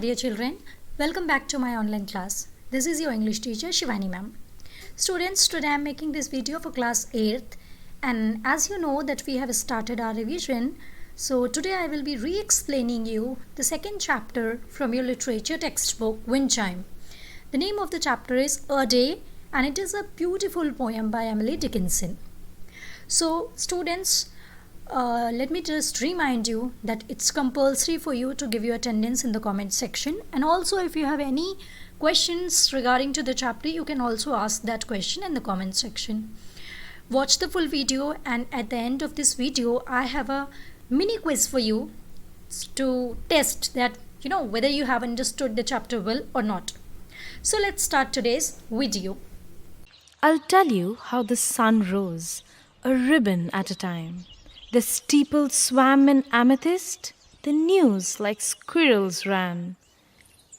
dear children, welcome back to my online class. This is your English teacher Shivani ma'am. Students, today I am making this video for class 8th, and as you know that we have started our revision, so today I will be re-explaining you the second chapter from your literature textbook Wind Chime. The name of the chapter is A Day, and it is a beautiful poem by Emily Dickinson. So students, let me just remind you that it's compulsory for you to give your attendance in the comment section, and also if you have any questions regarding to the chapter, you can also ask that question in the comment section. Watch the full video, and at the end of this video I have a mini quiz for you to test that whether you have understood the chapter well or not. So let's start today's video. I'll tell you how the sun rose, a ribbon at a time. The steeples swam in amethyst, the news like squirrels ran.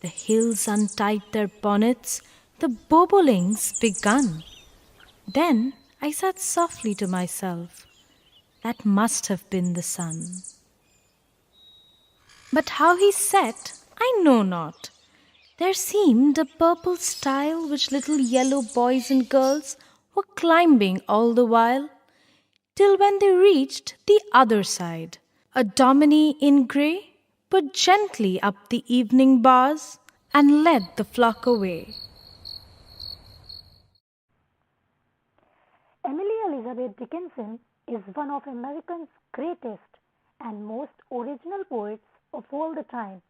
The hills untied their bonnets, the bobolinks begun. Then I said softly to myself, that must have been the sun. But how he set, I know not. There seemed a purple stile which little yellow boys and girls were climbing all the while, till when they reached the other side, a Dominie in grey put gently up the evening bars and led the flock away. Emily Elizabeth Dickinson is one of America's greatest and most original poets of all the time.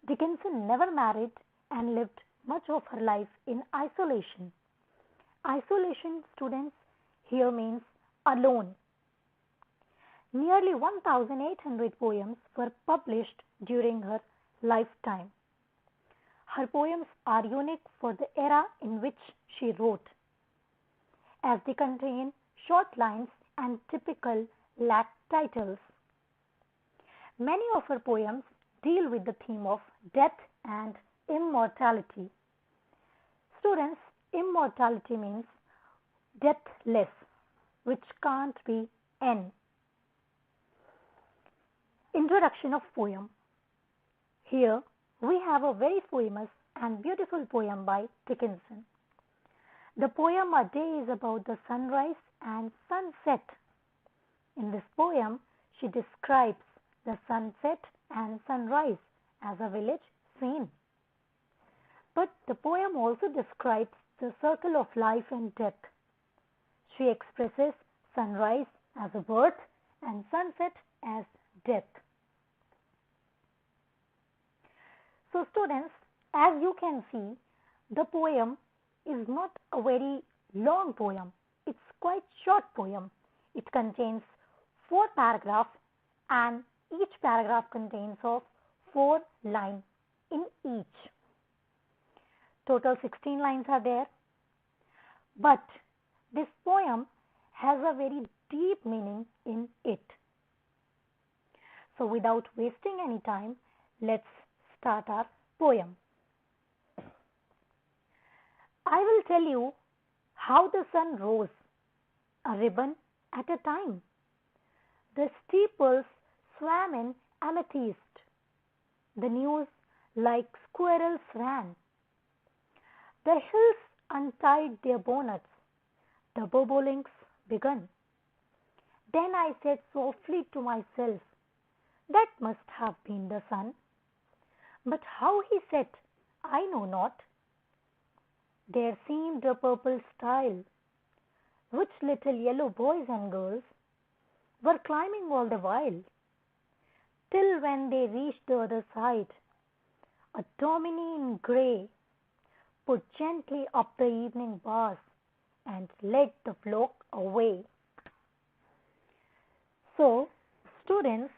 Dickinson never married and lived much of her life in isolation. Isolation, students, here means alone. Nearly 1,800 poems were published during her lifetime. Her poems are unique for the era in which she wrote, as they contain short lines and typical Latin titles. Many of her poems deal with the theme of death and immortality. Students, immortality means deathless, which can't be N. Introduction of poem. Here we have a very famous and beautiful poem by Dickinson. The poem A Day is about the sunrise and sunset. In this poem, she describes the sunset and sunrise as a village scene. But the poem also describes the circle of life and death. She expresses sunrise as a birth and sunset as death. So students, as you can see, the poem is not a very long poem. It's quite short poem. It contains 4 paragraphs, and each paragraph contains of 4 lines in each. Total 16 lines are there. But this poem has a very deep meaning in it. So without wasting any time, let's start our poem. I will tell you how the sun rose, a ribbon at a time. The steeples swam in amethyst. The news like squirrels ran. The hills untied their bonnets. The bobolinks begun. Then I said softly to myself, that must have been the sun. But how he set, I know not. There seemed a purple stile, which little yellow boys and girls were climbing all the while, till when they reached the other side, a Dominie in grey put gently up the evening bars and led the flock away. So, students,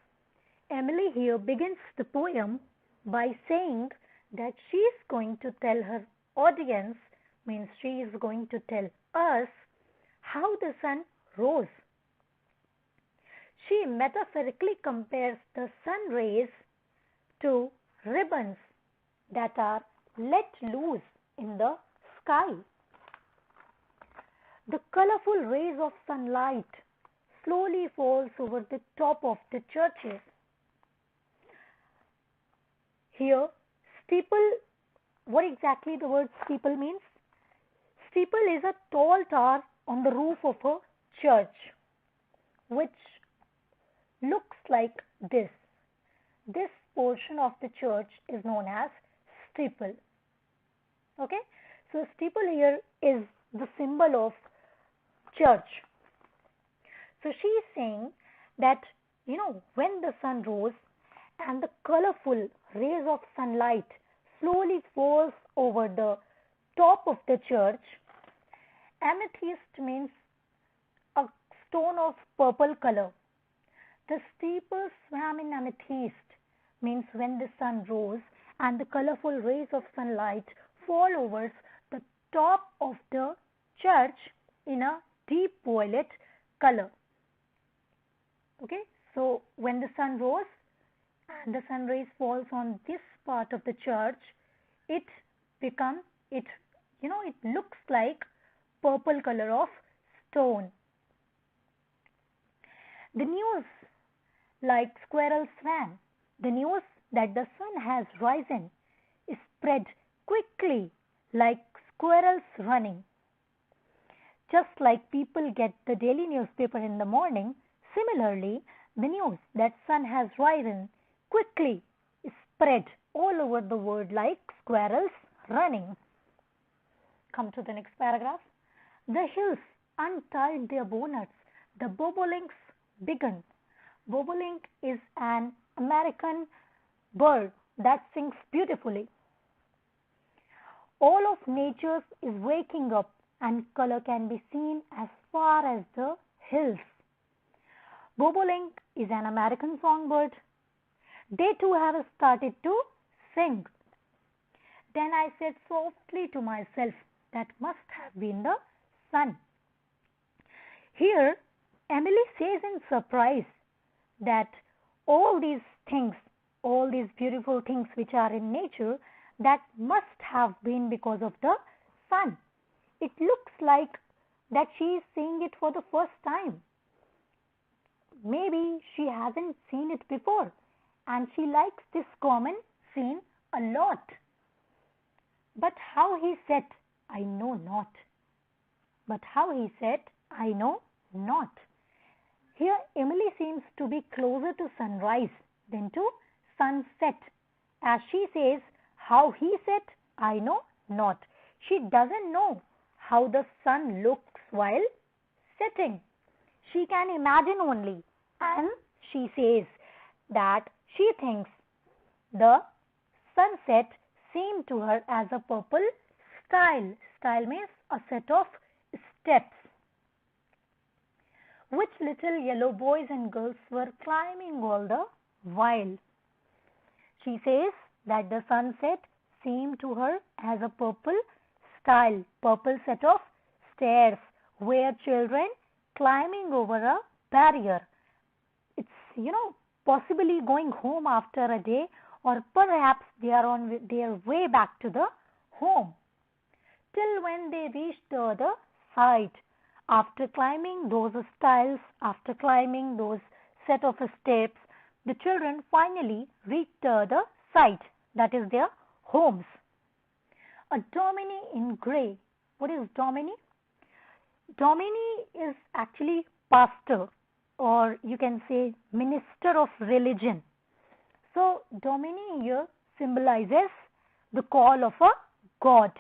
Emily here begins the poem by saying that she is going to tell her audience, means she is going to tell us how the sun rose. She metaphorically compares the sun rays to ribbons that are let loose in the sky. The colorful rays of sunlight slowly falls over the top of the churches. Here, steeple, what exactly the word steeple means? Steeple is a tall tower on the roof of a church which looks like this. This portion of the church is known as steeple. Okay, so steeple here is the symbol of church. So she is saying that, when the sun rose and the colorful rays of sunlight slowly falls over the top of the church, amethyst means a stone of purple color. The steeple swam in amethyst means when the sun rose and the colorful rays of sunlight fall over the top of the church in a deep violet color. Okay, so when the sun rose and the sun rays falls on this part of the church, it looks like purple color of stone. The news like squirrels swam. The news that the sun has risen is spread quickly like squirrels running. Just like people get the daily newspaper in the morning, similarly, the news that sun has risen quickly is spread all over the world like squirrels running. Come to the next paragraph. The hills untied their bonnets. The bobolinks began. Bobolink is an American bird that sings beautifully. All of nature is waking up and color can be seen as far as the hills. Bobolink is an American songbird. They too have started to sing. Then I said softly to myself, that must have been the sun. Here, Emily says in surprise that all these things, all these beautiful things which are in nature, that must have been because of the sun. It looks like that she is seeing it for the first time. Maybe she hasn't seen it before and she likes this common scene a lot. But how he said, I know not. But how he said, I know not. Here Emily seems to be closer to sunrise than to sunset. As she says, how he said, I know not. She doesn't know how the sun looks while setting. She can imagine only, and she says that she thinks the sunset seemed to her as a purple stile. Stile means a set of steps which little yellow boys and girls were climbing all the while. She says that the sunset seemed to her as a purple stile, purple set of stairs where children climbing over a barrier. It's, possibly going home after a day, or perhaps they are on their way back to the home. Till when they reached the other side. After climbing those stiles, after climbing those set of steps, the children finally reached the other side, that is their homes. A Dominie in grey. What is Dominie? Dominie is actually pastor, or you can say minister of religion. So Dominie here symbolizes the call of a god.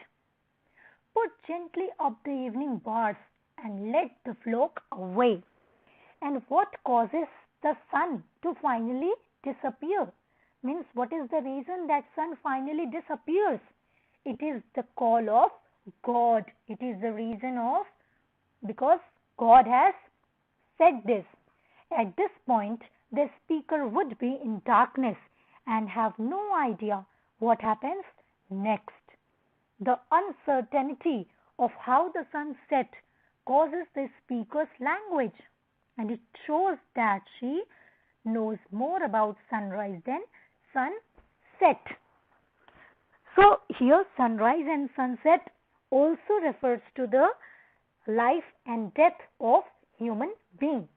Put gently up the evening bars and led the flock away. And what causes the sun to finally disappear? Means what is the reason that sun finally disappears? It is the call of God. It is the reason of, because God has said this. At this point, the speaker would be in darkness and have no idea what happens next. The uncertainty of how the sun set causes the speaker's language, and it shows that she knows more about sunrise than sunset. So here sunrise and sunset also refers to the life and death of human being.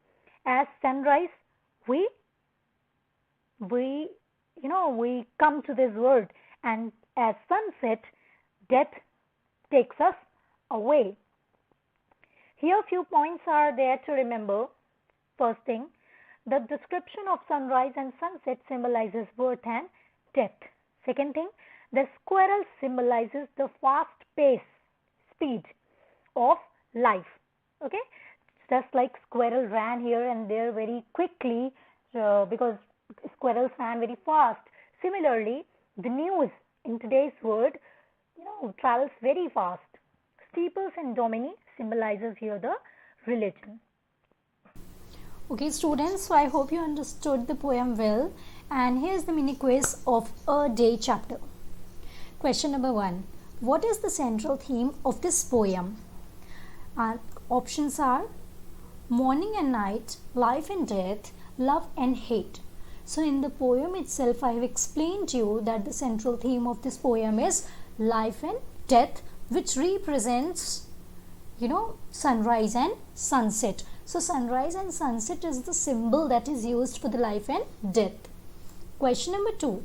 As sunrise, we we come to this world, and as sunset, death takes us away. Here few points are there to remember. First thing, the description of sunrise and sunset symbolizes birth and death. Second thing, the squirrel symbolizes the fast pace, speed of life. Okay, just like squirrel ran here and there very quickly because squirrels ran very fast. Similarly, the news in today's world, travels very fast. Steeples and Dominie symbolizes here the religion. Okay students, so I hope you understood the poem well, and here's the mini quiz of a day chapter. Question number 1. What is the central theme of this poem? Our options are morning and night, life and death, love and hate. So in the poem itself I have explained to you that the central theme of this poem is life and death, which represents sunrise and sunset. So sunrise and sunset is the symbol that is used for the life and death. Question number 2.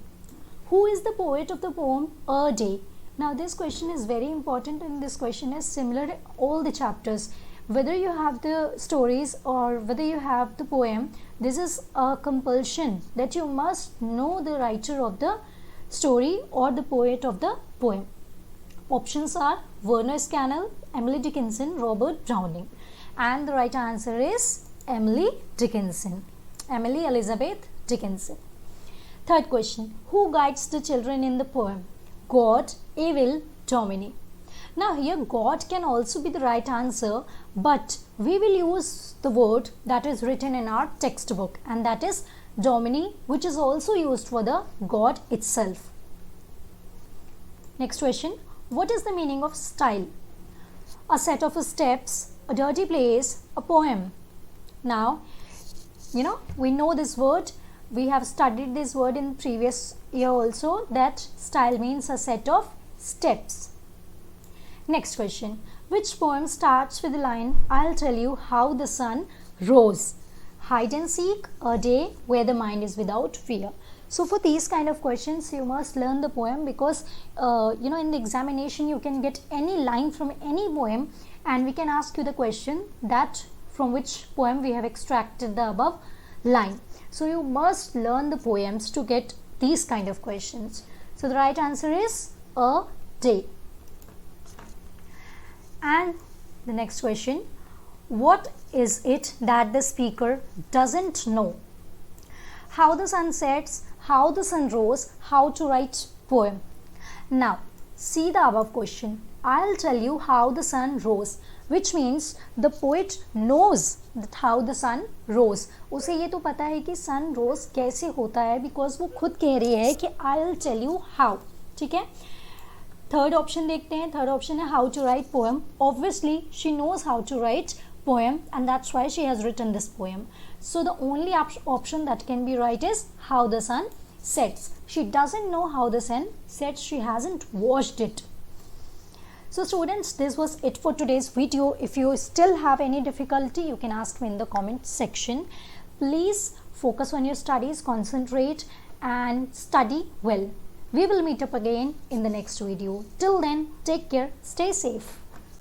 Who is the poet of the poem A Day? Now this question is very important, and this question is similar to all the chapters. Whether you have the stories or whether you have the poem, this is a compulsion that you must know the writer of the story or the poet of the poem. Options are Verner Scannell, Emily Dickinson, Robert Browning. And the right answer is Emily Dickinson, Emily Elizabeth Dickinson. Third question, who guides the children in the poem? God, Evil, Dominie. Now here God can also be the right answer, but we will use the word that is written in our textbook, and that is Dominie, which is also used for the God itself. Next question, what is the meaning of style? A set of steps, a dirty place, a poem. Now, we know this word. We have studied this word in previous year also, that style means a set of steps. Next question, which poem starts with the line, I'll tell you how the sun rose? Hide and seek, a day where the mind is without fear. So for these kind of questions, you must learn the poem, because in the examination you can get any line from any poem, and we can ask you the question that from which poem we have extracted the above line. So you must learn the poems to get these kind of questions. So the right answer is a day. And the next question, what is it that the speaker doesn't know? How the sun sets, how the sun rose, how to write poem. Now see the above question, I'll tell you how the sun rose, which means the poet knows that how the sun rose. उसे ये तो पता है कि sun rose कैसे होता है, because वो खुद कह रही है कि I'll tell you how. ठीक है. थर्ड ऑप्शन देखते हैं. थर्ड ऑप्शन है how to write poem. Obviously she knows how to write poem, and that's why she has written this poem. So the only option that can be right is how the sun sets. She doesn't know how the sun sets. She hasn't watched it. So students, this was it for today's video. If you still have any difficulty, you can ask me in the comment section. Please focus on your studies, concentrate and study well. We will meet up again in the next video. Till then, take care, stay safe.